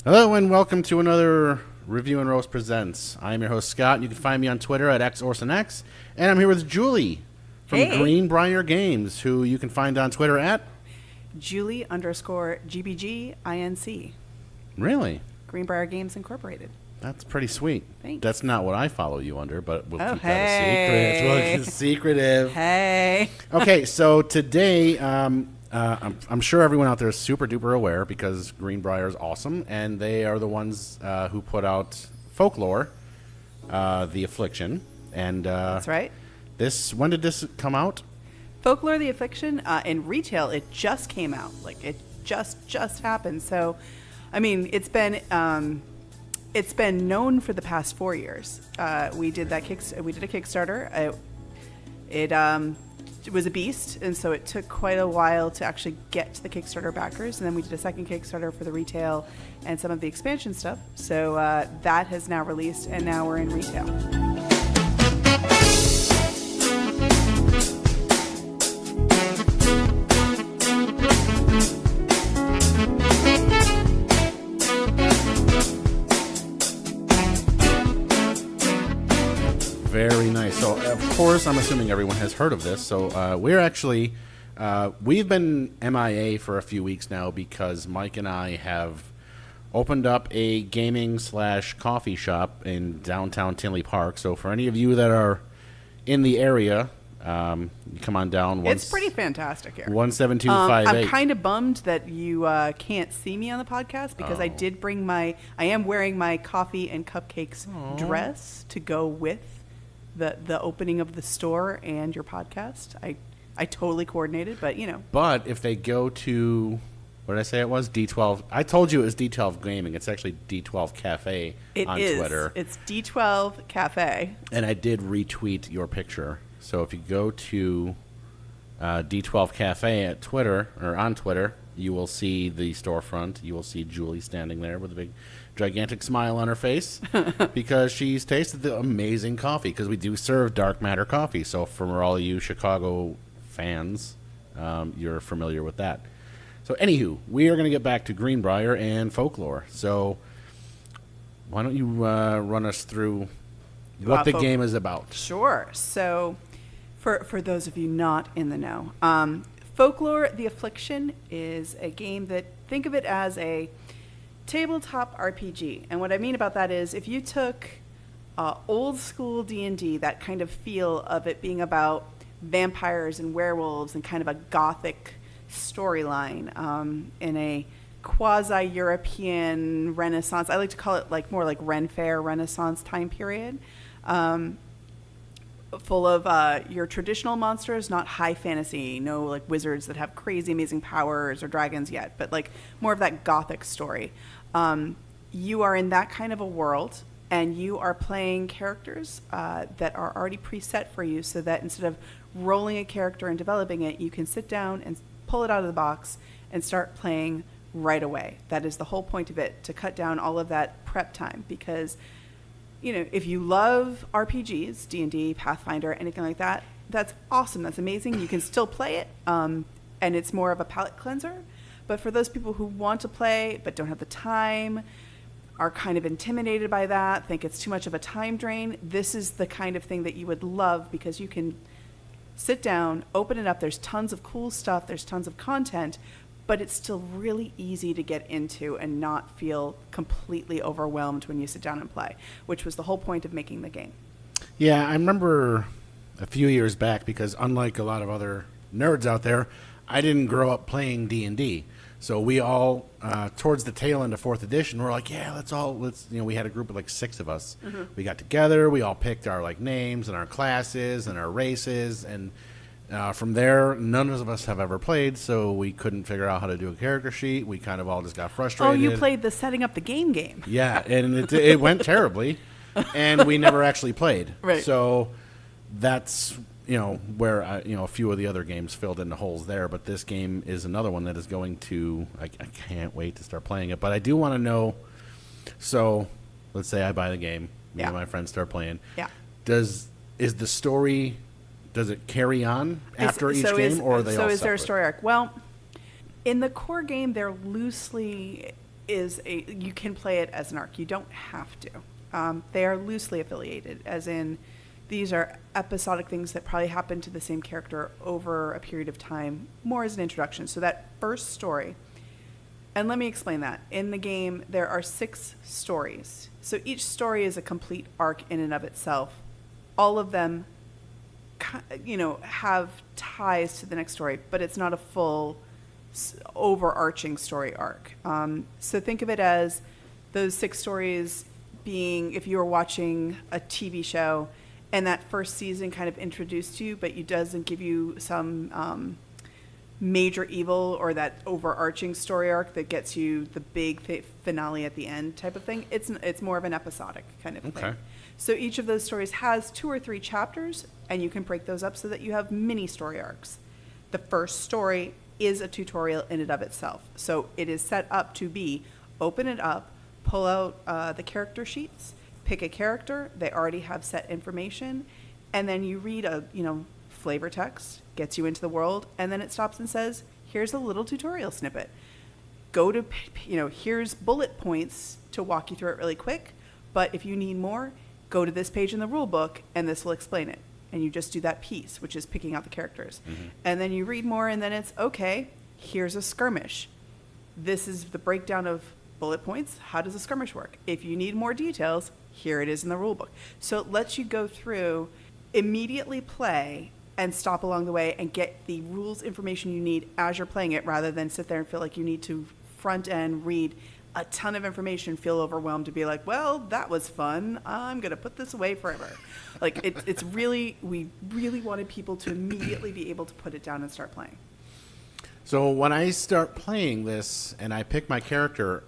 Hello and welcome to another Review and Roast Presents. I am your host Scott. You can find me on Twitter at XOrsonX, and I'm here with Julie from Greenbrier Games, who you can find on Twitter at Julie_GBGINC. Really? Greenbrier Games Incorporated. That's pretty sweet. Thanks. That's not what I follow you under, but we'll keep hey. that a secret. Well, it's secretive. Hey. Okay, so today, I'm sure everyone out there is super duper aware because Greenbrier is awesome, and they are the ones who put out Folklore, the Affliction, and That's right. When did this come out? Folklore, the Affliction, in retail, it just came out. Like, it just happened. So, I mean, it's been known for the past 4 years. We did a Kickstarter. It was a beast, and so it took quite a while to actually get to the Kickstarter backers. And then we did a second Kickstarter for the retail and some of the expansion stuff. So that has now released, and now we're in retail. Very nice. So, of course, I'm assuming everyone has heard of this. So, we've been MIA for a few weeks now because Mike and I have opened up a gaming/coffee shop in downtown Tinley Park. So, for any of you that are in the area, you come on down. It's pretty fantastic here. 17258. I'm kind of bummed that you can't see me on the podcast because I am wearing my coffee and cupcakes dress to go with the opening of the store and your podcast. I totally coordinated, but But if they go to, what did I say it was? D12. I told you it was D12 Gaming. It's actually D12 Cafe on Twitter. It's D12 Cafe. And I did retweet your picture. So if you go to D12 Cafe at Twitter, or on Twitter, you will see the storefront. You will see Julie standing there with a big, gigantic smile on her face because she's tasted the amazing coffee, because we do serve dark matter coffee. So for all you Chicago fans, you're familiar with that. So anywho, we are going to get back to Greenbrier and Folklore. So why don't you run us through what the game is about? Sure. So for those of you not in the know, Folklore, the Affliction is a game that, think of it as a tabletop RPG. And what I mean about that is if you took old school D&D, that kind of feel of it being about vampires and werewolves and kind of a gothic storyline in a quasi-European Renaissance. I like to call it more like Ren Fair Renaissance time period. Full of your traditional monsters, not high fantasy, no like wizards that have crazy amazing powers or dragons yet, but like more of that gothic story. You are in that kind of a world, and you are playing characters that are already preset for you, so that instead of rolling a character and developing it, you can sit down and pull it out of the box and start playing right away. That is the whole point of it, to cut down all of that prep time, because if you love RPGs, D&D, Pathfinder, anything like that, that's awesome. That's amazing. You can still play it, and it's more of a palate cleanser. But for those people who want to play but don't have the time, are kind of intimidated by that, think it's too much of a time drain, this is the kind of thing that you would love, because you can sit down, open it up. There's tons of cool stuff. There's tons of content. But it's still really easy to get into and not feel completely overwhelmed when you sit down and play, which was the whole point of making the game. Yeah, I remember a few years back, because unlike a lot of other nerds out there, I didn't grow up playing D&D. So we all, towards the tail end of 4th edition, we're like, yeah, we had a group of like 6 of us. Mm-hmm. We got together, we all picked our like names and our classes and our races, and from there, none of us have ever played, so we couldn't figure out how to do a character sheet. We kind of all just got frustrated. Oh, you played the setting up the game. Yeah, and it went terribly, and we never actually played. Right. So that's where a few of the other games filled in the holes there. But this game is another one that is going to. I can't wait to start playing it. But I do want to know. So, let's say I buy the game. Me and my friends start playing. Yeah. Is the story? Does it carry on after each game, or are they all separate? Is there a story arc? Well, in the core game, they're loosely you can play it as an arc. You don't have to. They are loosely affiliated, as in these are episodic things that probably happen to the same character over a period of time, more as an introduction. So that first story, and let me explain that. In the game, there are 6 stories. So each story is a complete arc in and of itself. All of them, have ties to the next story, but it's not a full overarching story arc. So think of it as those 6 stories being, if you were watching a TV show and that first season kind of introduced you, but it doesn't give you some major evil or that overarching story arc that gets you the big finale at the end type of thing. It's more of an episodic kind of thing. So each of those stories has 2 or 3 chapters, and you can break those up so that you have mini story arcs. The first story is a tutorial in and of itself. So it is set up to be, open it up, pull out the character sheets, pick a character, they already have set information, and then you read a flavor text, gets you into the world, and then it stops and says, here's a little tutorial snippet. Go to, here's bullet points to walk you through it really quick, but if you need more, go to this page in the rule book, and this will explain it. And you just do that piece, which is picking out the characters. Mm-hmm. And then you read more, and then it's, okay, here's a skirmish. This is the breakdown of bullet points. How does a skirmish work? If you need more details, here it is in the rule book. So it lets you go through, immediately play, and stop along the way and get the rules information you need as you're playing it, rather than sit there and feel like you need to front end read a ton of information, feel overwhelmed to be like, well, that was fun. I'm going to put this away forever. Like it's really, we really wanted people to immediately be able to put it down and start playing. So when I start playing this and I pick my character,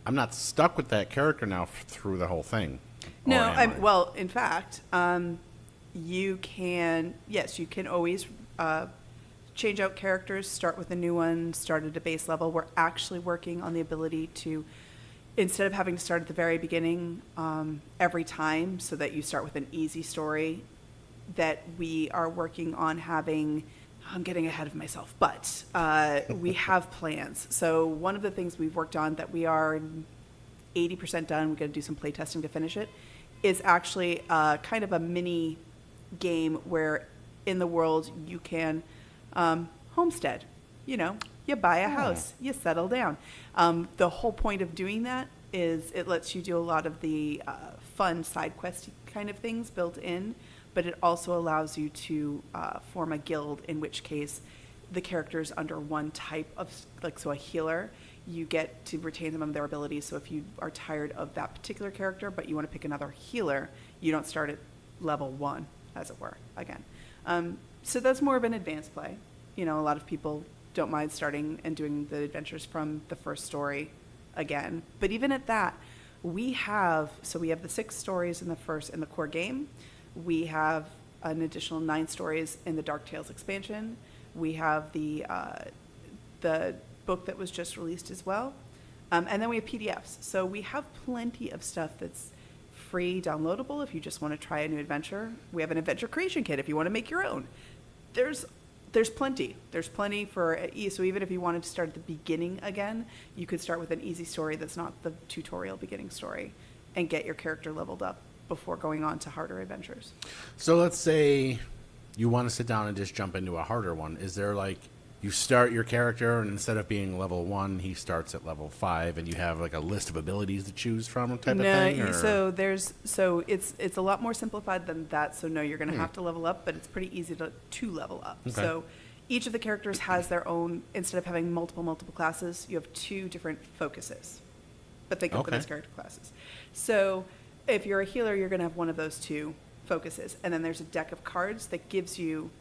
I'm not stuck with that character now through the whole thing. No, well, in fact, you can always change out characters, start with a new one, start at a base level. We're actually working on the ability to, instead of having to start at the very beginning every time so that you start with an easy story, that we are working on having, I'm getting ahead of myself, but we have plans. So one of the things we've worked on that we are 80% done, we're going to do some play testing to finish it, is actually kind of a mini game where in the world you can homestead. You buy a house, you settle down. The whole point of doing that is it lets you do a lot of the fun side quest kind of things built in, but it also allows you to form a guild, in which case the characters under one type of, so a healer, you get to retain some of their abilities. So if you are tired of that particular character, but you want to pick another healer, you don't start at level 1, as it were, again. So that's more of an advanced play. A lot of people don't mind starting and doing the adventures from the first story again. But even at that, we have the 6 stories in the core game. We have an additional 9 stories in the Dark Tales expansion. We have the book that was just released as well. And then we have PDFs. So we have plenty of stuff that's free, downloadable if you just want to try a new adventure. We have an adventure creation kit if you want to make your own. There's plenty. There's plenty for so even if you wanted to start at the beginning again, you could start with an easy story that's not the tutorial beginning story and get your character leveled up before going on to harder adventures. So let's say you want to sit down and just jump into a harder one. Is there you start your character, and instead of being level 1, he starts at level 5, and you have a list of abilities to choose from type of thing? Or? So it's a lot more simplified than that. So no, you're going to have to level up, but it's pretty easy to level up. Okay. So each of the characters has their own, instead of having multiple classes, you have 2 different focuses, but think of them as character classes. So if you're a healer, you're going to have one of those 2 focuses, and then there's a deck of cards that gives you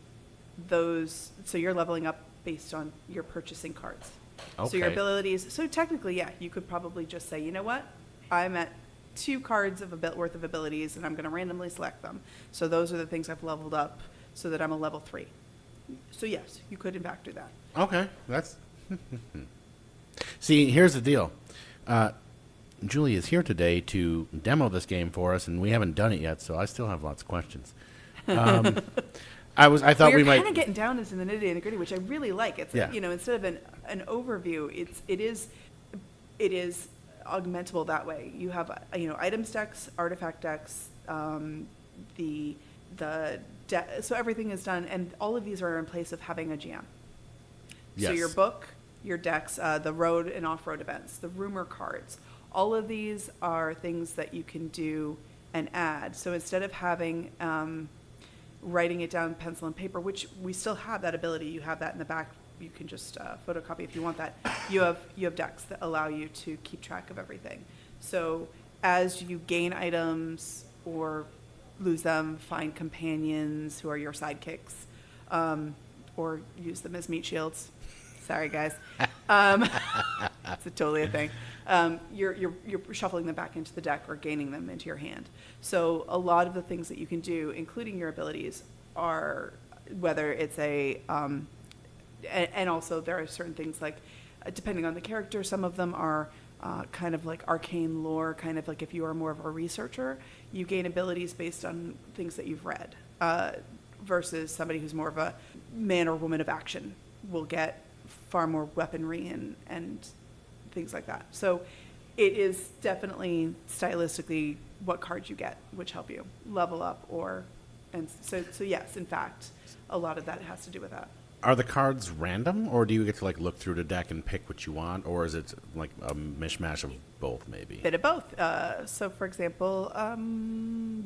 those, so you're leveling up based on your purchasing cards. Okay. So your abilities, so technically, you could probably just say, you know what, I'm at 2 cards of a bit worth of abilities, and I'm going to randomly select them. So those are the things I've leveled up so that I'm a level 3. So yes, you could in fact do that. Okay, that's... See, here's the deal. Julie is here today to demo this game for us, and we haven't done it yet, so I still have lots of questions. I thought we might kind of getting down into the nitty and the gritty, which I really like. It's instead of an overview, it is augmentable that way. You have items decks, artifact decks, so everything is done, and all of these are in place of having a GM. So Yes. your book, your decks, the road and off-road events, the rumor cards, all of these are things that you can do and add. So instead of having writing it down pencil and paper, which we still have that ability, you have that in the back. You can just photocopy if you want that. You have decks that allow you to keep track of everything. So as you gain items or lose them, find companions who are your sidekicks, or use them as meat shields. Sorry, guys. It's totally a thing. You're shuffling them back into the deck or gaining them into your hand. So a lot of the things that you can do, including your abilities, are whether it's and also there are certain things like, depending on the character, some of them are kind of like arcane lore, kind of like if you are more of a researcher, you gain abilities based on things that you've read, versus somebody who's more of a man or woman of action will get far more weaponry and things like that. So it is definitely stylistically what cards you get, which help you level up so yes, in fact, a lot of that has to do with that. Are the cards random, or do you get to like look through the deck and pick what you want, or is it like a mishmash of both, maybe? Bit of both. So, for example,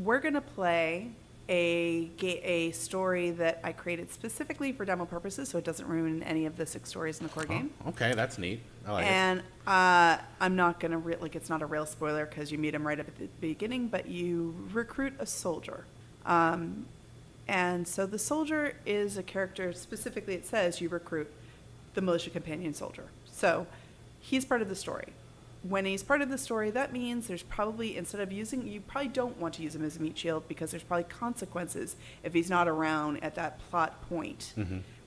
we're gonna play a story that I created specifically for demo purposes, so it doesn't ruin any of the 6 stories in the core game. Okay, that's neat. I like it. And I'm not gonna it's not a real spoiler because you meet him right up at the beginning, but you recruit a soldier. And so the soldier is a character, specifically it says you recruit the militia companion soldier. So he's part of the story. When he's part of the story, that means there's probably, you probably don't want to use him as a meat shield because there's probably consequences if he's not around at that plot point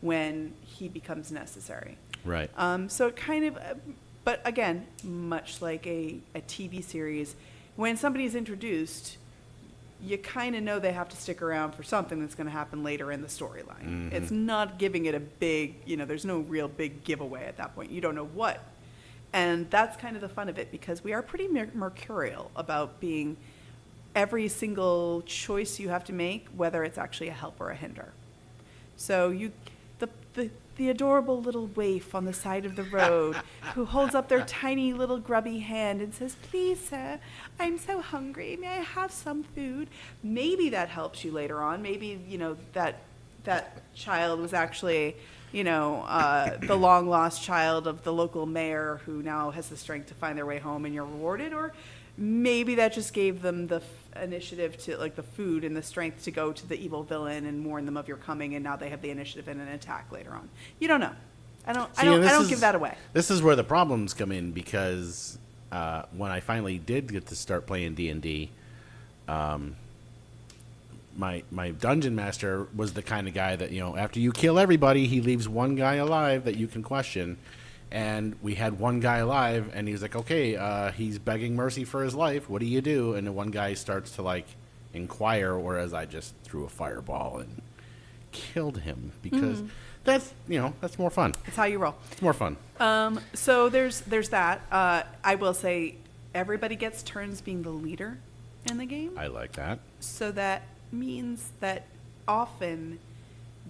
when he becomes necessary. Right. So it kind of, but again, much like a TV series, when somebody's introduced, you kind of know they have to stick around for something that's going to happen later in the storyline. It's not giving it a big, there's no real big giveaway at that point. You don't know what. And that's kind of the fun of it because we are pretty mercurial about being every single choice you have to make, whether it's actually a help or a hinder. So the adorable little waif on the side of the road who holds up their tiny little grubby hand and says, "Please, sir, I'm so hungry. May I have some food?" Maybe that helps you later on. Maybe, that child was actually, the long lost child of the local mayor who now has the strength to find their way home and you're rewarded. Or maybe that just gave them the initiative to, like, the food and the strength to go to the evil villain and warn them of your coming, and now they have the initiative in an attack later on. You don't know. I don't give that away. This is where the problems come in because when I finally did get to start playing D&D, my dungeon master was the kind of guy that, after you kill everybody, he leaves one guy alive that you can question. And we had one guy alive, and he was like, okay, he's begging mercy for his life. What do you do? And the one guy starts to, like, inquire, whereas I just threw a fireball and killed him because that's more fun. It's how you roll. It's more fun. So there's that. I will say everybody gets turns being the leader in the game. I like that. So that means that often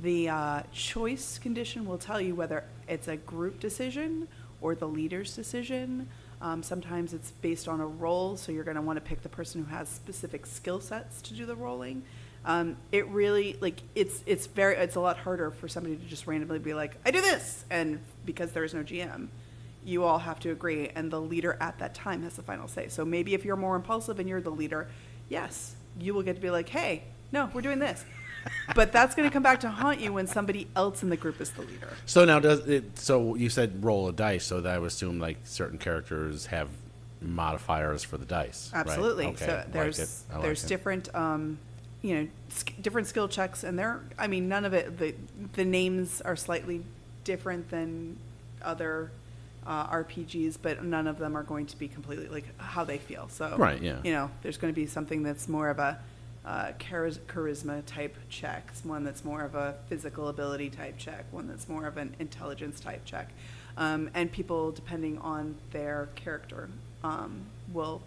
the choice condition will tell you whether it's a group decision or the leader's decision. Sometimes it's based on a role, so you're going to want to pick the person who has specific skill sets to do the rolling. It really, it's a lot harder for somebody to just randomly be like, I do this, and because there is no GM, you all have to agree, and the leader at that time has the final say. So maybe if you're more impulsive and you're the leader, yes, you will get to be like, hey, no, we're doing this. But that's going to come back to haunt you when somebody else in the group is the leader. So now, so you said roll a dice, so that I would assume like certain characters have modifiers for the dice. Absolutely. Right? Okay. So there's different, different skill checks, and none of it. The names are slightly different than other RPGs, but none of them are going to be completely like how they feel. So right, yeah. There's going to be something that's more of a charisma type check, one that's more of a physical ability type check, one that's more of an intelligence type check, and people, depending on their character, will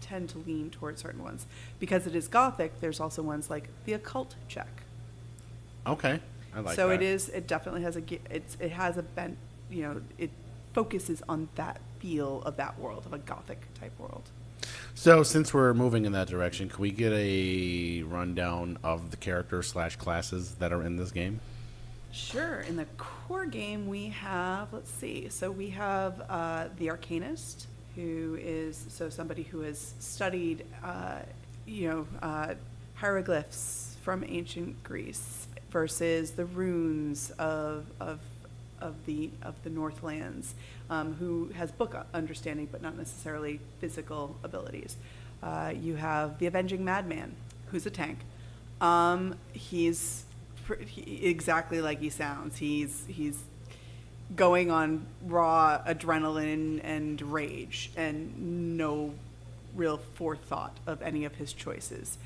tend to lean towards certain ones. Because it is Gothic, there's also ones like the occult check. Okay, I like So that. it definitely has it has a bent, it focuses on that feel of that world, of a Gothic type world. So since we're moving in that direction, can we get a rundown of the characters/classes that are in this game? Sure. In the core game, we have, let's see, so we have the Arcanist, who is somebody who has studied, hieroglyphs from ancient Greece versus the runes of the Northlands, who has book understanding but not necessarily physical abilities. You have the Avenging Madman, who's a tank. He's exactly like he sounds. He's going on raw adrenaline and rage and no real forethought of any of his choices.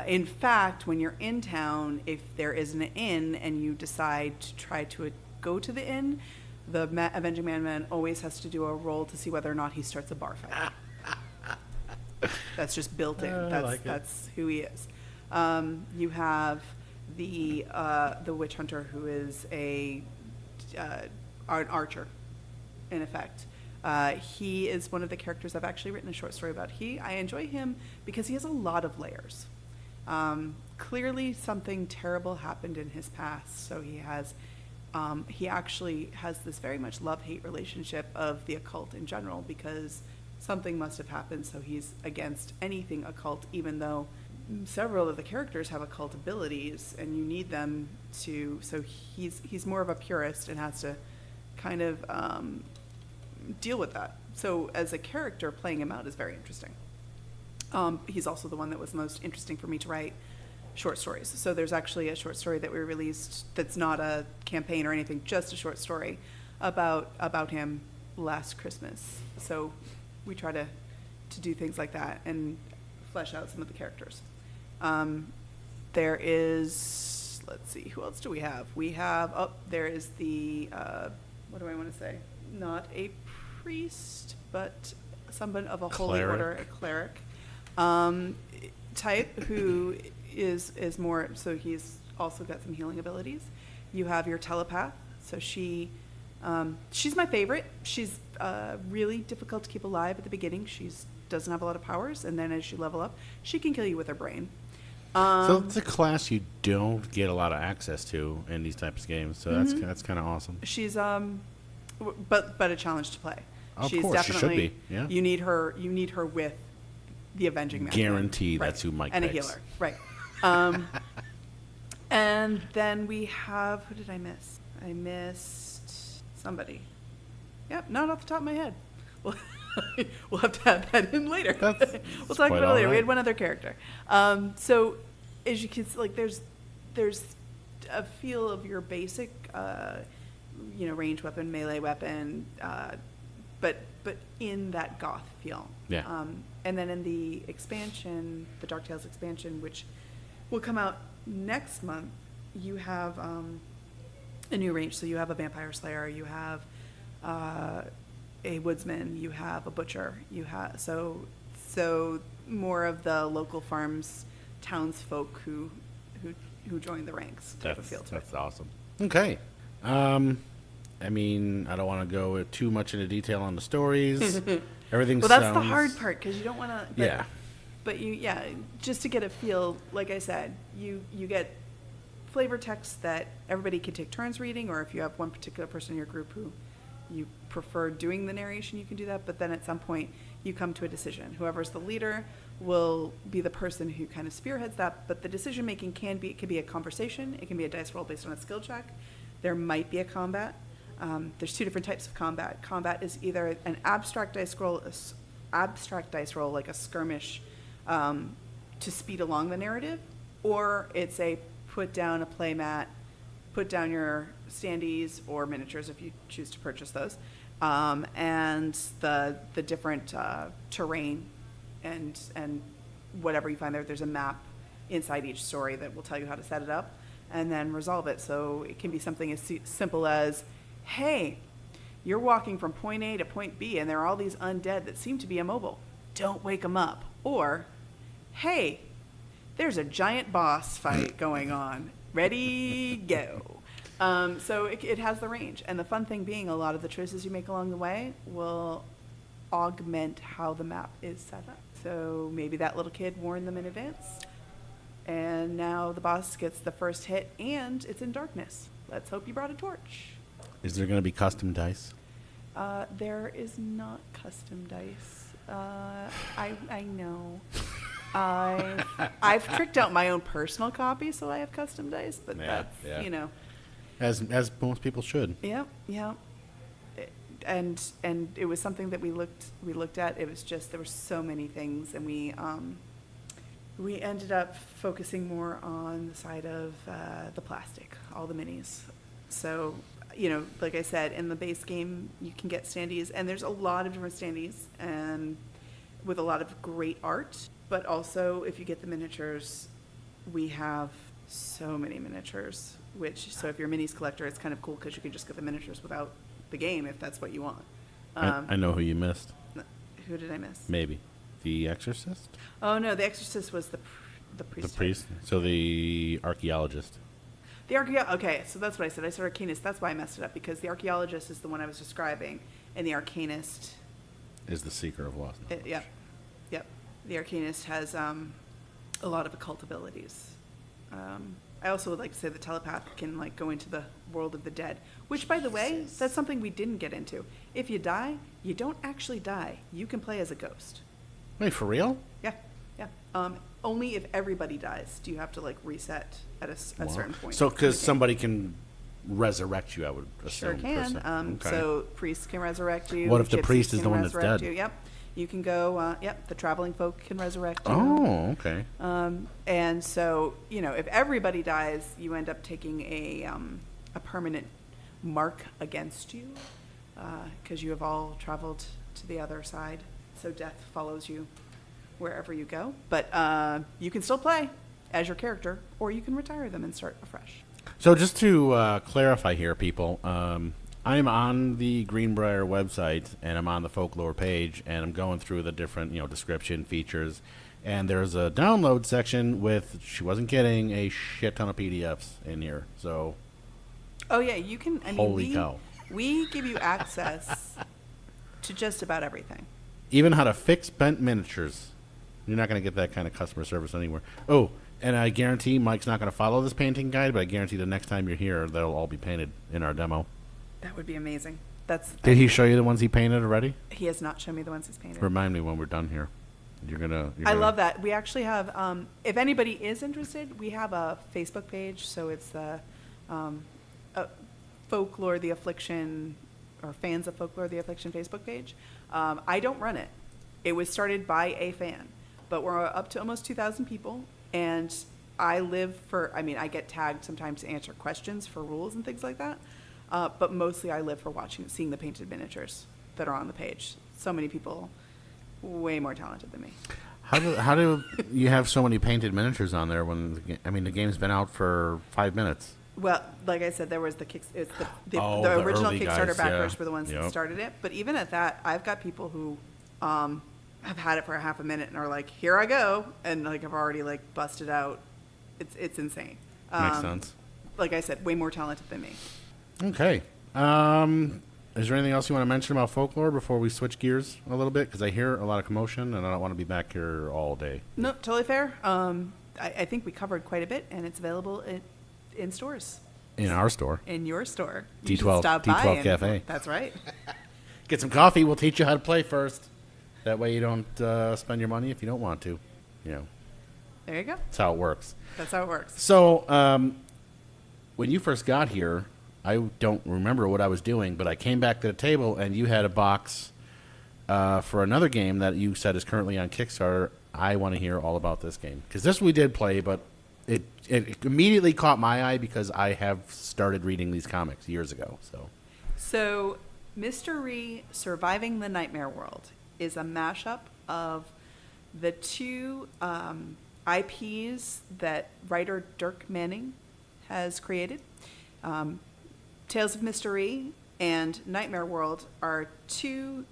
In fact, when you're in town, if there is an inn and you decide to try to go to the inn, the Avenging Madman always has to do a roll to see whether or not he starts a bar fight. That's just built in. That's who he is. You have the witch hunter, who is an archer, in effect. He is one of the characters I've actually written a short story about. I enjoy him because he has a lot of layers. Clearly, something terrible happened in his past, so he actually has this very much love-hate relationship of the occult in general, because something must have happened, so he's against anything occult, even though several of the characters have occult abilities and you need them to, so he's more of a purist and has to kind of deal with that. So as a character, playing him out is very interesting. He's also the one that was most interesting for me to write short stories. So there's actually a short story that we released that's not a campaign or anything, just a short story about him last Christmas. So we try to do things like that and flesh out some of the characters. There is, let's see, who else do we have? We have, there is the, what do I want to say? Not a priest, but someone of a holy order, a cleric type, who is more, so he's also got some healing abilities. You have your telepath, so she's my favorite. She's really difficult to keep alive at the beginning. She's doesn't have a lot of powers, and then as you level up, she can kill you with her brain. So it's a class you don't get a lot of access to in these types of games, so that's kind of awesome. She's but a challenge to play. Of course, she should be. Yeah. You need her with the Avenging Madman. Guarantee that's who Mike and picks. A healer, right? And then we have, who did I miss? I missed somebody. Yep, not off the top of my head. We'll have to add that in later. We'll talk about it later. Right. We had one other character. So as you can see, like there's a feel of your basic, range weapon, melee weapon, but in that goth feel. Yeah. And then in the expansion, the Dark Tales expansion, which will come out next month, you have a new range. So you have a vampire slayer, you have a woodsman, you have a butcher, you have so more of the local farms, townsfolk who join the ranks. That's awesome. Okay. I mean, I don't want to go too much into detail on the stories. Everything. Well, that's the hard part, because you don't want to. Yeah. But just to get a feel, like I said, you get flavor text that everybody can take turns reading, or if you have one particular person in your group who you prefer doing the narration, you can do that. But then at some point, you come to a decision. Whoever's the leader will be the person who kind of spearheads that. But the decision making can be a conversation. It can be a dice roll based on a skill check. There might be a combat. There's two different types of combat. Combat is either an abstract dice roll like a skirmish to speed along the narrative, or it's a put down a play mat, put down your standees or miniatures if you choose to purchase those, and the different terrain and whatever you find there. There's a map inside each story that will tell you how to set it up and then resolve it. So it can be something as simple as, hey, You're walking from point A to point B, and there are all these undead that seem to be immobile. Don't wake them up. Or, hey, there's a giant boss fight going on. Ready, go. So it has the range. And the fun thing being, a lot of the choices you make along the way will augment how the map is set up. So maybe that little kid warned them in advance, and now the boss gets the first hit, and it's in darkness. Let's hope you brought a torch. Is there going to be custom dice? There is not custom dice. I know. I've tricked out my own personal copy, so I have custom dice, but that's, you know. As most people should. Yeah. And it was something that we looked at. It was just, there were so many things, and we ended up focusing more on the side of the plastic, all the minis. So, you know, like I said, in the base game, you can get standees, and there's a lot of different standees, and with a lot of great art. But also, if you get the miniatures, we have so many miniatures. So if you're a minis collector, it's kind of cool because you can just get the miniatures without the game if that's what you want. I know who you missed. Who did I miss? Maybe. The Exorcist? Oh, no, the Exorcist was the priest. The priest? So the archaeologist. Okay, so that's what I said. I said Arcanist. That's why I messed it up, because the archaeologist is the one I was describing, and the Arcanist is the seeker of lost knowledge. Yep. The Arcanist has a lot of occult abilities. I also would like to say the telepath can like go into the world of the dead, which, by the way, that's something we didn't get into. If you die, you don't actually die. You can play as a ghost. Wait, for real? Yeah. Only if everybody dies do you have to like reset at a certain point. So, because somebody can resurrect you, I would assume. Sure can. Okay. So priests can resurrect you. What if the gypsies priest is can the one that's resurrect dead? you. Yep. You can go. The traveling folk can resurrect you. Oh, okay. And so, you know, if everybody dies, you end up taking a permanent mark against you, because you have all traveled to the other side. So death follows you wherever you go. But you can still play as your character, or you can retire them and start afresh. So just to clarify here, people, I'm on the Greenbrier website, and I'm on the Folklore page, and I'm going through the different, description features, and there's a download section with, she wasn't kidding, a shit ton of PDFs in here. So, oh yeah, you can. Holy cow! We give you access to just about everything. Even how to fix bent miniatures. You're not going to get that kind of customer service anywhere. Oh, and I guarantee Mike's not going to follow this painting guide, but I guarantee the next time you're here, they'll all be painted in our demo. That would be amazing. Did he show you the ones he painted already? He has not shown me the ones he's painted. Remind me when we're done here. I love that. We actually have, if anybody is interested, we have a Facebook page. So it's the Folklore, the Affliction, or Fans of Folklore, the Affliction Facebook page. I don't run it. It was started by a fan. But we're up to almost 2,000 people. And I get tagged sometimes to answer questions for rules and things like that. But mostly I live for seeing the painted miniatures that are on the page. So many people, way more talented than me. How do you have so many painted miniatures on there when the game's been out for 5 minutes? Well, like I said, there was the the original early Kickstarter guys, backers yeah. were the ones Yep. that started it. But even at that, I've got people who have had it for a half a minute and are like, "Here I go," and like have already like busted out. It's insane. Makes sense. Like I said, way more talented than me. Okay. Is there anything else you want to mention about Folklore before we switch gears a little bit? Because I hear a lot of commotion, and I don't want to be back here all day. Nope, totally fair. I think we covered quite a bit, and it's available in stores. In our store. In your store. You should D12 stop by D12 and- Cafe. That's right. Get some coffee. We'll teach you how to play first. That way you don't spend your money if you don't want to. There you go. That's how it works. That's how it works. So, when you first got here, I don't remember what I was doing, but I came back to the table, and you had a box for another game that you said is currently on Kickstarter. I want to hear all about this game. Because this we did play, but it immediately caught my eye because I have started reading these comics years ago. So, Mystery Surviving the Nightmare World is a mashup of the two IPs that writer Dirk Manning has created. Tales of Mystery and Nightmare World are two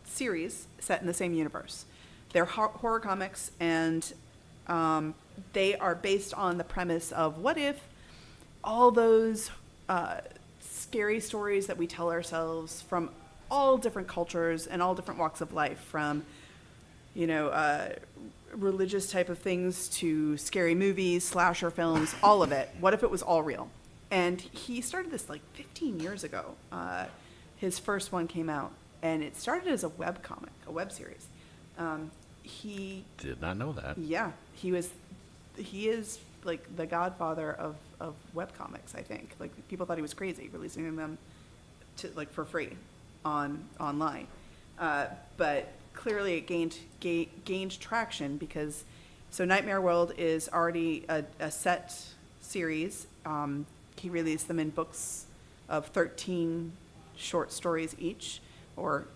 series set in the same universe. They're horror comics, and they are based on the premise of what if all those scary stories that we tell ourselves from all different cultures and all different walks of life, from religious type of things to scary movies, slasher films, all of it. What if it was all real? And he started this like 15 years ago. His first one came out, and it started as a web comic, a web series. He Did not know that. Yeah, he is like the godfather of web comics, I think. Like, people thought he was crazy releasing them for free online. But clearly it gained traction because Nightmare World is already a set series. He released them in books of 13 short stories each,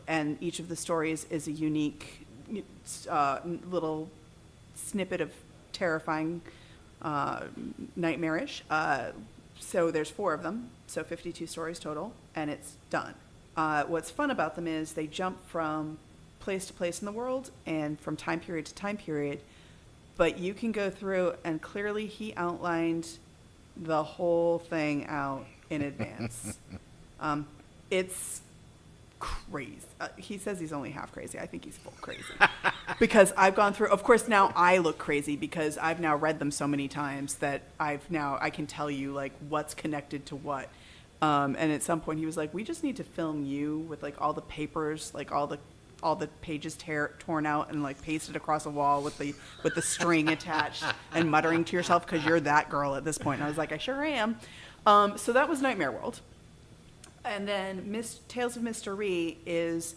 and each of the stories is a unique little snippet of terrifying, nightmarish. So there's 4 of them, so 52 stories total, and it's done. What's fun about them is they jump from place to place in the world and from time period to time period, but you can go through, and clearly he outlined the whole thing out in advance. It's crazy. He says he's only half crazy. I think he's full crazy. Because I've gone through, of course, now I look crazy because I've now read them so many times that I can tell you like what's connected to what. And at some point he was like, we just need to film you with like all the papers, like all the pages torn out and like pasted across a wall with the string attached and muttering to yourself because you're that girl at this point. And I was like, I sure am. So that was Nightmare World. And then Tales of Mr. Ree is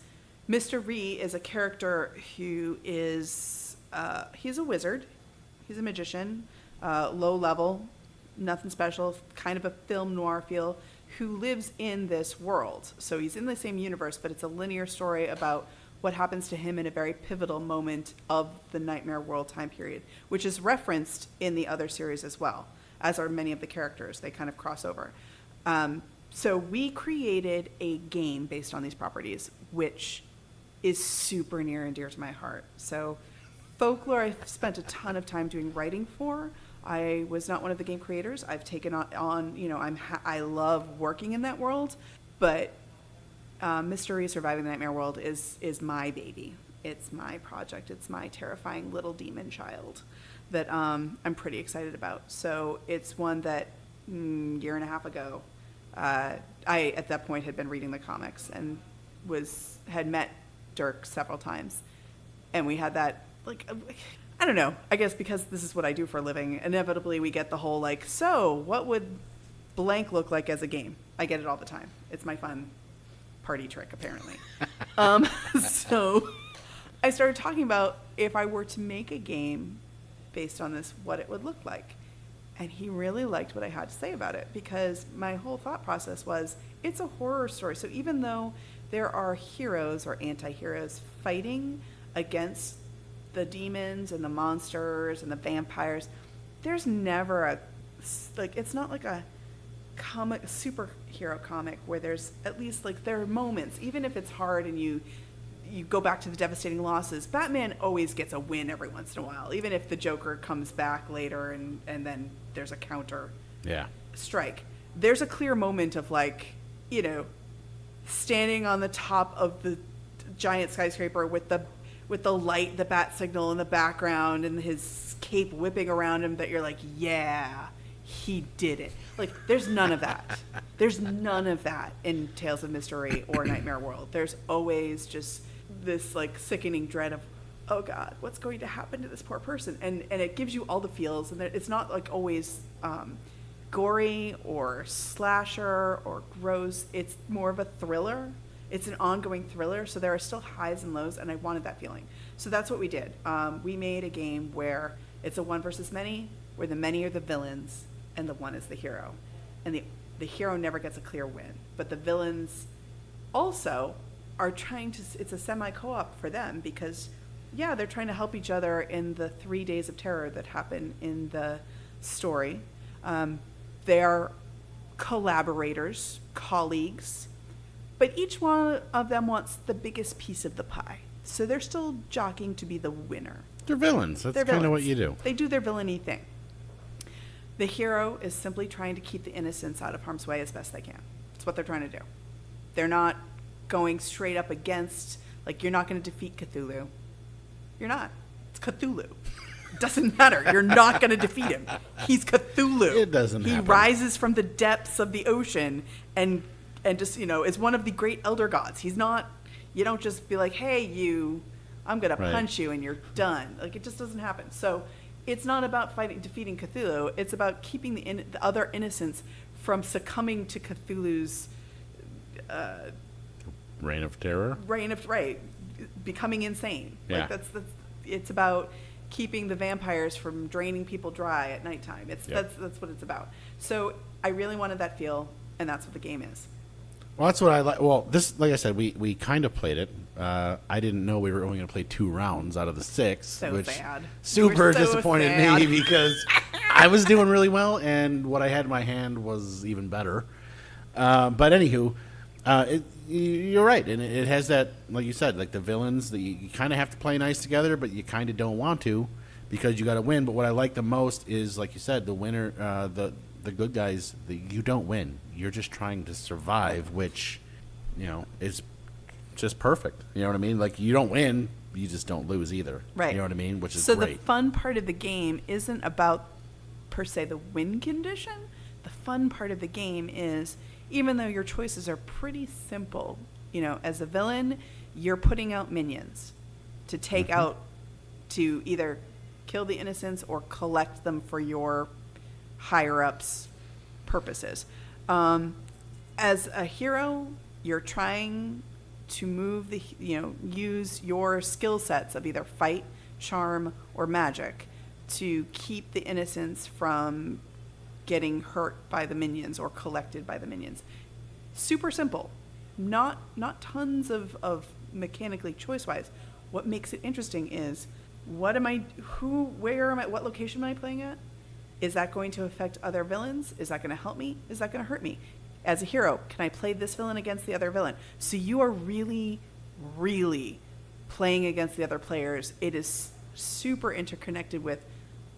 a character who is he's a wizard, he's a magician, low level, nothing special, kind of a film noir feel, who lives in this world. So he's in the same universe, but it's a linear story about what happens to him in a very pivotal moment of the Nightmare World time period, which is referenced in the other series as well, as are many of the characters. They kind of cross over. So we created a game based on these properties, which is super near and dear to my heart. So Folklore, I've spent a ton of time doing writing for. I was not one of the game creators. I've taken on I love working in that world, but Mystery Surviving the Nightmare World is my baby. It's my project. It's my terrifying little demon child that I'm pretty excited about. So it's one that year and a half ago, I at that point had been reading the comics and had met Dirk several times, and we had that I don't know, I guess because this is what I do for a living, inevitably we get the whole so what would blank look like as a game? I get it all the time. It's my fun party trick, apparently. So I started talking about if I were to make a game based on this, what it would look like. And he really liked what I had to say about it, because my whole thought process was, it's a horror story. So even though there are heroes or anti-heroes fighting against the demons and the monsters and the vampires, there's never it's not like a comic, superhero comic where there's at least there are moments, even if it's hard and you go back to the devastating losses. Batman always gets a win every once in a while, even if the Joker comes back later and then there's a counter strike. There's a clear moment of standing on the top of the giant skyscraper with the light, the bat signal in the background, and his cape whipping around him, that you're like, yeah, he did it. There's none of that. There's none of that in Tales of Mystery or Nightmare World. There's always just this sickening dread of, oh God, what's going to happen to this poor person? And it gives you all the feels, and it's not always gory or slasher or gross. It's more of a thriller. It's an ongoing thriller, so there are still highs and lows, and I wanted that feeling. So that's what we did. We made a game where it's a one versus many, where the many are the villains and the one is the hero. And the hero never gets a clear win, but the villains also are trying to, it's a semi-co-op for them, because they're trying to help each other in the 3 days of terror that happen in the story. They are collaborators, colleagues, But each one of them wants the biggest piece of the pie. So they're still jockeying to be the winner. They're villains. That's They're kind of villains. what you do. They do their villainy thing. The hero is simply trying to keep the innocents out of harm's way as best they can. That's what they're trying to do. They're not going straight up against, like, you're not going to defeat Cthulhu. You're not. It's Cthulhu. It doesn't matter. You're not going to defeat him. He's Cthulhu. It doesn't He happen. rises from the depths of the ocean and just, is one of the great elder gods. He's not, you don't just be like, hey, I'm going to Right. punch you and you're done. Like, it just doesn't happen. So it's not about defeating Cthulhu. It's about keeping the other innocents from succumbing to Cthulhu's Reign of Terror. becoming insane. Yeah. Like that's it's about keeping the vampires from draining people dry at nighttime. That's what it's about. So I really wanted that feel, and that's what the game is. Well, that's what I like. Well, this, like I said, we kind of played it. I didn't know we were only going to play 2 rounds out of the 6, So which sad. super You were so disappointed sad. me because I was doing really well, and what I had in my hand was even better. But anywho, you're right, and it has that, like you said, like the villains that you kind of have to play nice together, but you kind of don't want to because you got to win. But what I like the most is, like you said, the winner, the good guys. You don't win. You're just trying to survive, which is just perfect. You know what I mean? Like, you don't win, you just don't lose either. Right. You know what I mean? Which is so great. the fun part of the game isn't about per se the win condition. The fun part of the game is, even though your choices are pretty simple, as a villain, you're putting out minions to take out, to either kill the innocents or collect them for your higher ups purposes. As a hero, you're trying to move use your skill sets of either fight, charm, or magic to keep the innocents from getting hurt by the minions or collected by the minions. Super simple. Not tons of mechanically choice-wise. What makes it interesting is, what location am I playing at? Is that going to affect other villains? Is that going to help me? Is that going to hurt me? As a hero, can I play this villain against the other villain? So you are really, really playing against the other players. It is super interconnected with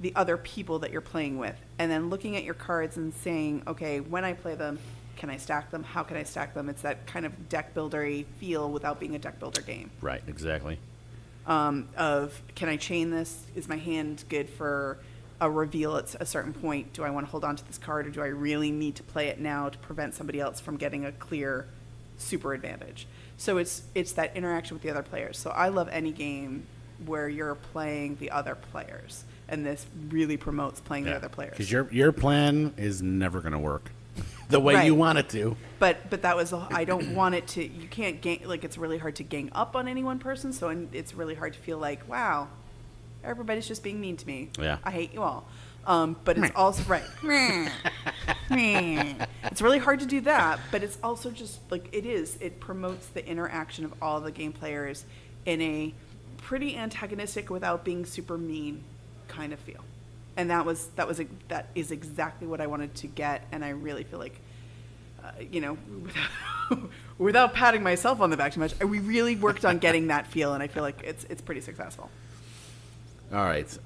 the other people that you're playing with. And then looking at your cards and saying, okay, when I play them, can I stack them? How can I stack them? It's that kind of deck builder-y feel without being a deck builder game. Right, exactly. Of, can I chain this? Is my hand good for a reveal at a certain point? Do I want to hold on to this card, or do I really need to play it now to prevent somebody else from getting a clear super advantage? So it's that interaction with the other players. So I love any game where you're playing the other players, and this really promotes playing the other players. Because your plan is never going to work the way Right. you want it to. But that was I don't want it to. You can't gang, like, it's really hard to gang up on any one person. So it's really hard to feel like, wow, everybody's just being mean to me. Yeah. I hate you all. But it's also right. It's really hard to do that, but it's also just like it promotes the interaction of all the game players in a pretty antagonistic without being super mean kind of feel. And that is exactly what I wanted to get, and I really feel like without patting myself on the back too much, we really worked on getting that feel, and I feel like it's pretty successful. All right.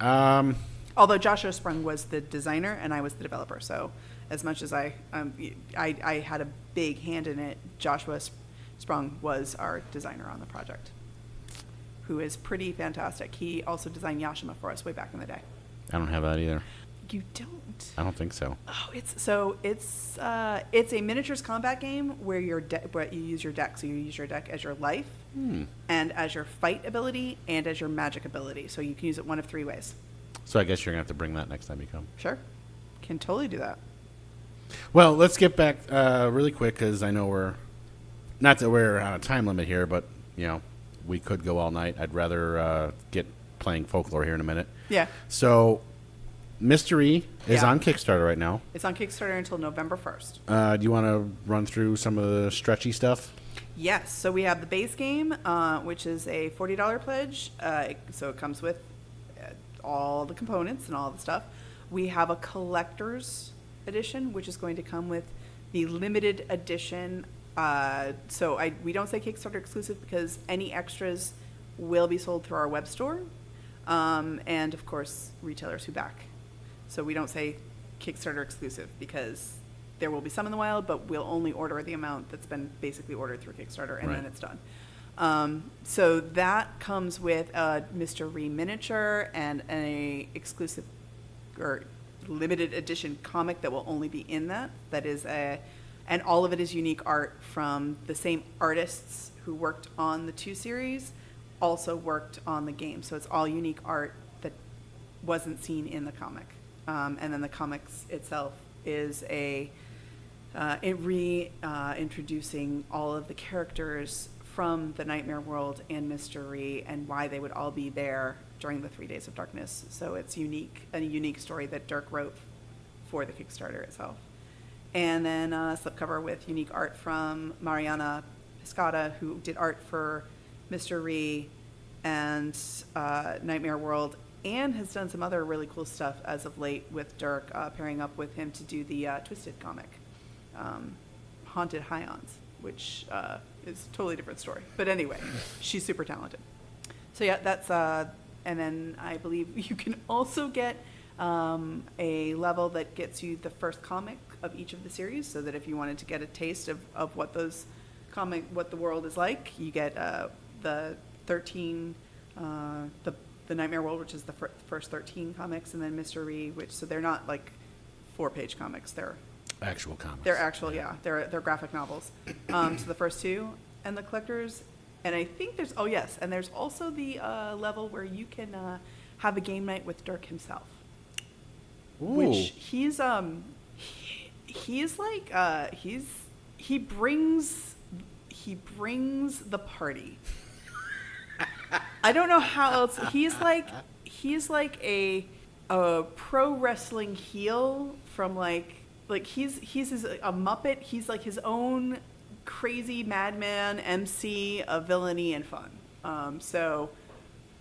Although Joshua Sprung was the designer and I was the developer, so as much as I had a big hand in it, Joshua Sprung was our designer on the project, who is pretty fantastic. He also designed Yashima for us way back in the day. I don't have that either. You don't? I don't think so. Oh, it's a miniatures combat game where you use your deck. So you use your deck as your life, and as your fight ability, and as your magic ability. So you can use it one of 3 ways. So I guess you're going to have to bring that next time you come. Sure, can totally do that. Well, let's get back really quick, because I know we're on a time limit here, but we could go all night. I'd rather get playing Folklore here in a minute. Yeah. So Mystery is Yeah. on Kickstarter right now. It's on Kickstarter until November 1st. Do you want to run through some of the stretchy stuff? Yes. So we have the base game, which is a $40 pledge. So it comes with all the components and all the stuff. We have a collector's edition, which is going to come with the limited edition So we don't say Kickstarter exclusive because any extras will be sold through our web store, and of course retailers who back. So we don't say Kickstarter exclusive because there will be some in the wild, but we'll only order the amount that's been basically ordered through Kickstarter, and Right. then it's done. So that comes with a Mr. Ree miniature and a exclusive or limited edition comic that will only be in that. And all of it is unique art from the same artists who worked on the 2 series, also worked on the game. So it's all unique art that wasn't seen in the comic. And then the comics itself is introducing all of the characters from the Nightmare World and Mystery and why they would all be there during the 3 Days of Darkness. So it's a unique story that Dirk wrote for the Kickstarter itself. And then a slipcover with unique art from Mariana Piscata, who did art for Mystery and Nightmare World, and has done some other really cool stuff as of late with Dirk, pairing up with him to do the Twisted comic, Haunted Highons, which is a totally different story. But anyway, she's super talented. So yeah, that's, and then I believe you can also get a level that gets you the first comic of each of the series, so that if you wanted to get a taste of what what the world is like, you get the 13, the Nightmare World, which is the first 13 comics, and then Mystery, so they're not like 4-page comics, they're Actual comics. they're actual, yeah, they're graphic novels. So the first 2 and the collectors, and I think there's and there's also the level where you can have a game night with Dirk himself. Ooh. Which he brings the party. I don't know how else. He's like a pro wrestling heel from like he's a Muppet. He's like his own crazy madman MC of villainy and fun. So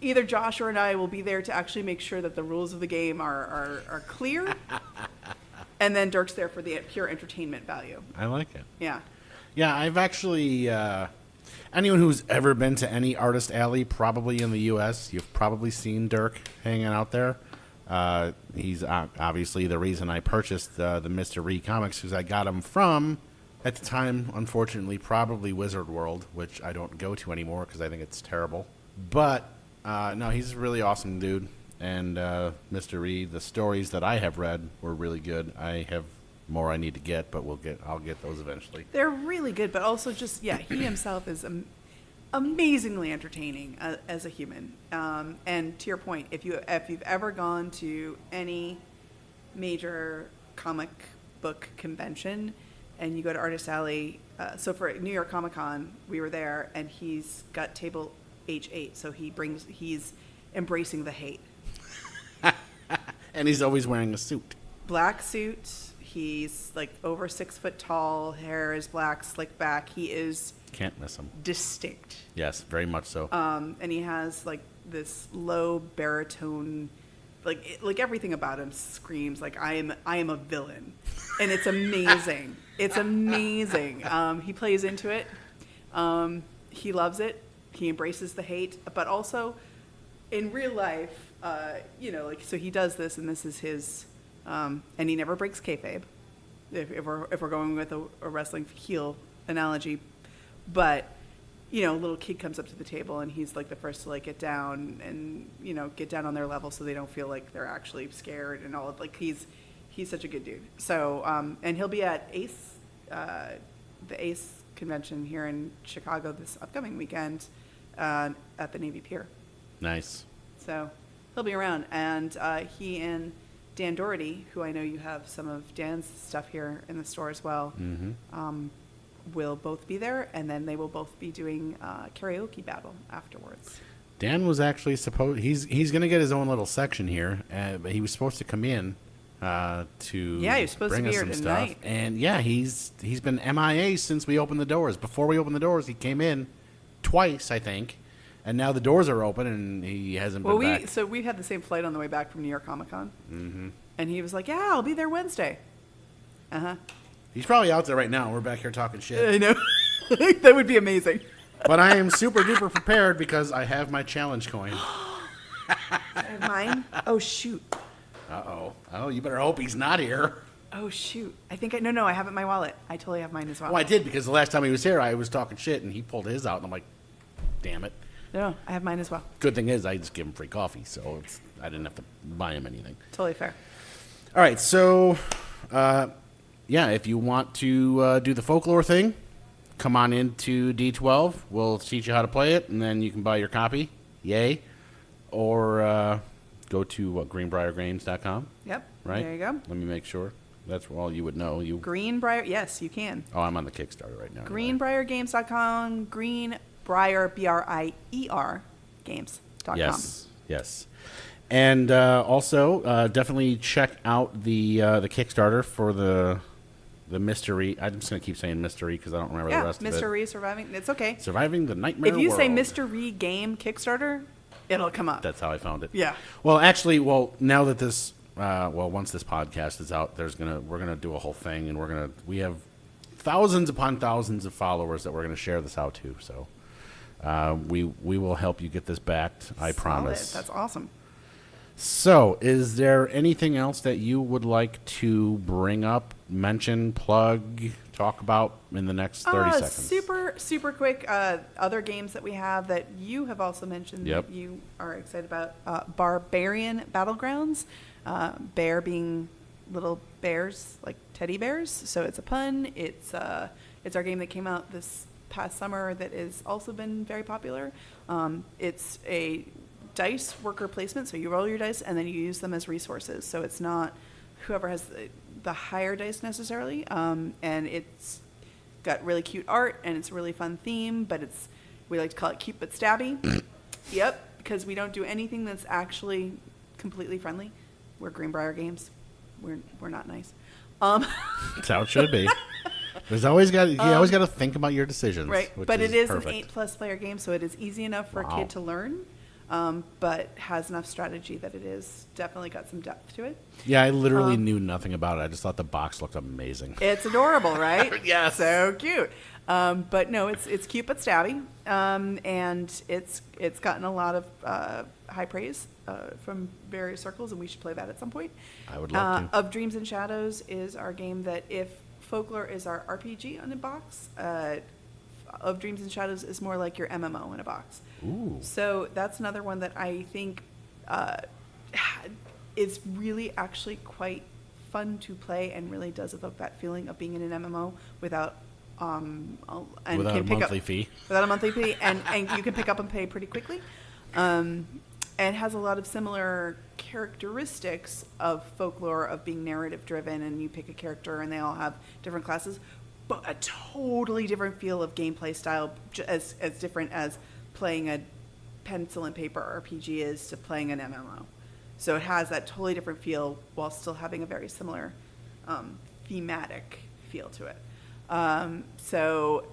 either Josh or I will be there to actually make sure that the rules of the game are clear. And then Dirk's there for the pure entertainment value. I like it. Yeah. Yeah, I've actually, anyone who's ever been to any artist alley, probably in the U.S., you've probably seen Dirk hanging out there. He's obviously the reason I purchased the Mr. Ree comics, because I got them from, at the time, unfortunately, probably Wizard World, which I don't go to anymore because I think it's terrible. But, no, he's a really awesome dude. And Mr. Ree, the stories that I have read were really good. I have more I need to get, but I'll get those eventually. They're really good, but also just, he himself is amazingly entertaining as a human. And to your point, if you've ever gone to any major comic book convention and you go to Artist Alley, so for New York Comic Con, we were there, and he's got table H8, so he's embracing the hate. And he's always wearing a suit. Black suit. He's like over 6 foot tall. Hair is black, slicked back. He is Can't miss him. distinct. Yes, very much so. And he has like this low baritone, like everything about him screams like I am a villain, and it's amazing. It's amazing. He plays into it. He loves it. He embraces the hate, but also in real life, so he does this, and this is his, and he never breaks kayfabe. If we're going with a wrestling heel analogy, but a little kid comes up to the table, and he's like the first to like get down and get down on their level, so they don't feel like they're actually scared and all. Like he's such a good dude. So and he'll be at the ACE convention here in Chicago this upcoming weekend at the Navy Pier. Nice. So he'll be around, and he and Dan Doherty, who I know you have some of Dan's stuff here in the store as well, will both be there, and then they will both be doing karaoke battle afterwards. Dan was actually he's going to get his own little section here, but he was supposed to come in to he was supposed bring to be us here some tonight. stuff. And yeah, he's been MIA since we opened the doors. Before we opened the doors, he came in twice, I think. And now the doors are open, and he hasn't been back. So we had the same flight on the way back from New York Comic Con, and he was like, "Yeah, I'll be there Wednesday." He's probably out there right now. We're back here talking shit. I know. That would be amazing. But I am super duper prepared because I have my challenge coin. I have mine. Oh, shoot. Uh-oh. Oh, you better hope he's not here. Oh, shoot. I think no, I have it in my wallet. I totally have mine as well. Oh, I did, because the last time he was here, I was talking shit, and he pulled his out, and I'm like, damn it. No, I have mine as well. Good thing is, I just give him free coffee, so I didn't have to buy him anything. Totally fair. All right, so, yeah, if you want to do the folklore thing, come on into D12. We'll teach you how to play it, and then you can buy your copy. Yay. Or go to greenbriergames.com. Yep. Right? There you go. Let me make sure. That's all you would know. Greenbrier. Yes, you can. Oh, I'm on the Kickstarter right now. Greenbriergames.com. Greenbrier, B-R-I-E-R, games.com. Yes. And also, definitely check out the Kickstarter for the mystery. I'm just going to keep saying mystery because I don't remember the rest of it. Mystery Surviving. It's okay. Surviving the Nightmare If you World. say Mystery Game Kickstarter, it'll come up. That's how I found it. Yeah. Well, actually, now that this, once this podcast is out, we're gonna do a whole thing, and we have thousands upon thousands of followers that we're gonna share this out to. So, we will help you get this backed. I promise. That's awesome. So, is there anything else that you would like to bring up, mention, plug, talk about in the next 30 seconds? Super quick. Other games that we have that you have also mentioned Yep. that you are excited about. Barbarian Battlegrounds. Bear being little bears, like teddy bears. So it's a pun. It's our game that came out this past summer that has also been very popular. It's a dice worker placement, so you roll your dice and then you use them as resources. So it's not whoever has the higher dice necessarily, and it's got really cute art and it's a really fun theme, but we like to call it cute but stabby. Yep, because we don't do anything that's actually completely friendly. We're Greenbrier Games. We're not nice. That's how it should be. You always got to think about your decisions, right? which But it is perfect. an 8+ player game, so it is easy enough for a Wow. kid to learn. But has enough strategy that it is definitely got some depth to it. Yeah, I literally knew nothing about it. I just thought the box looked amazing. It's adorable, right? Yes. So cute. But no, it's cute but stabby. And it's gotten a lot of high praise from various circles, and we should play that at some point. I would love to. Of Dreams and Shadows is our game that if Folklore is our RPG on a box, Of Dreams and Shadows is more like your MMO in a box. Ooh. So that's another one that I think is really actually quite fun to play and really does evoke that feeling of being in an MMO without and Without can a pick monthly up, fee. Without a monthly fee, and you can pick up and pay pretty quickly. And has a lot of similar characteristics of Folklore, of being narrative driven, and you pick a character and they all have different classes, but a totally different feel of gameplay style, as different as playing a pencil and paper RPG is to playing an MMO. So it has that totally different feel while still having a very similar thematic feel to it. So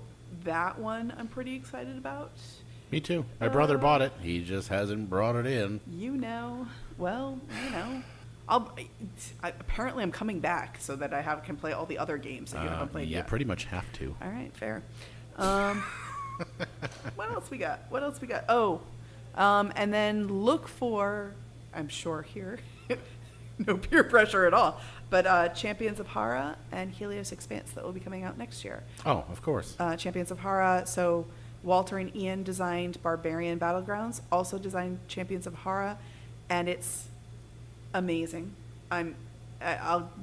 that one I'm pretty excited about. Me too. My brother bought it. He just hasn't brought it in. Apparently I'm coming back so that I can play all the other games that you haven't played yet. You pretty much have to. All right, fair. What else we got? Oh, and then look for, I'm sure here, no peer pressure at all, but Champions of Hara and Helios Expanse that will be coming out next year. Oh, of course. Champions of Hara, so Walter and Ian designed Barbarian Battlegrounds, also designed Champions of Hara, and it's amazing.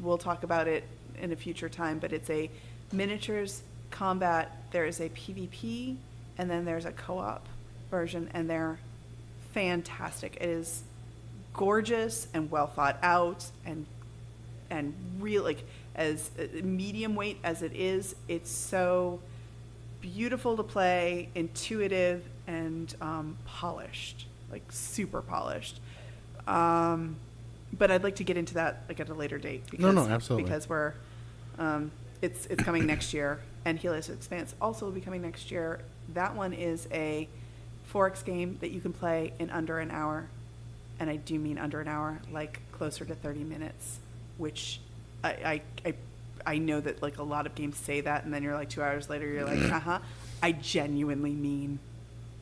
We'll talk about it in a future time, but it's a miniatures combat. There is a PvP, and then there's a co-op version, and they're fantastic. It is gorgeous and well thought out, and real, like, as medium weight as it is, it's so beautiful to play, intuitive, and polished, like super polished. But I'd like to get into that like at a later date. Because, No, absolutely. Because we're it's coming next year, and Helios Expanse also will be coming next year. That one is a 4X game that you can play in under an hour, and I do mean under an hour, like closer to 30 minutes, which I I know that like a lot of games say that, and then you're like 2 hours later, you're like, I genuinely mean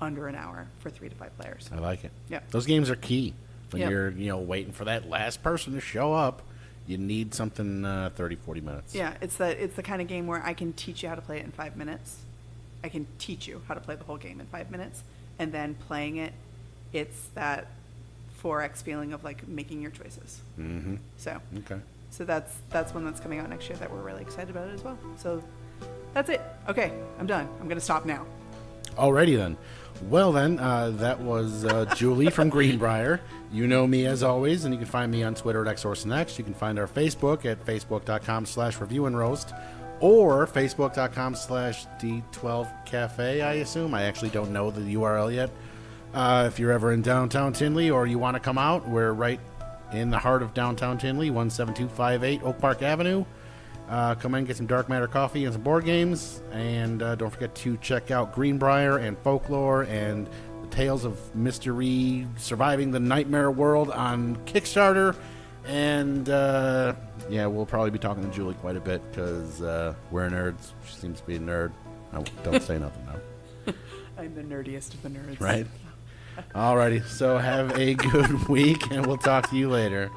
under an hour for 3 to 5 players. I like it. Yeah. Those games are key. When Yep. you're, waiting for that last person to show up, you need something 30, 40 minutes. Yeah, it's the kind of game where I can teach you how to play it in 5 minutes. I can teach you how to play the whole game in 5 minutes, and then playing it, it's that 4x feeling of like making your choices. Mm-hmm. So Okay. that's one that's coming out next year that we're really excited about as well. So that's it. Okay, I'm done. I'm gonna stop now. Alrighty then. Well then, that was Julie from Greenbrier. You know me as always, and you can find me on Twitter at XOrSNext. You can find our Facebook at facebook.com/reviewandroast or facebook.com/D12Cafe, I assume. I actually don't know the URL yet. If you're ever in downtown Tinley or you want to come out, we're right in the heart of downtown Tinley, 17258 Oak Park Avenue. Come in, get some Dark Matter coffee and some board games, and don't forget to check out Greenbrier and Folklore and the Tales of Mystery Surviving the Nightmare World on Kickstarter. And we'll probably be talking to Julie quite a bit because we're nerds. She seems to be a nerd. Don't say nothing now. I'm the nerdiest of the nerds. Right? Alrighty, so have a good week, and we'll talk to you later.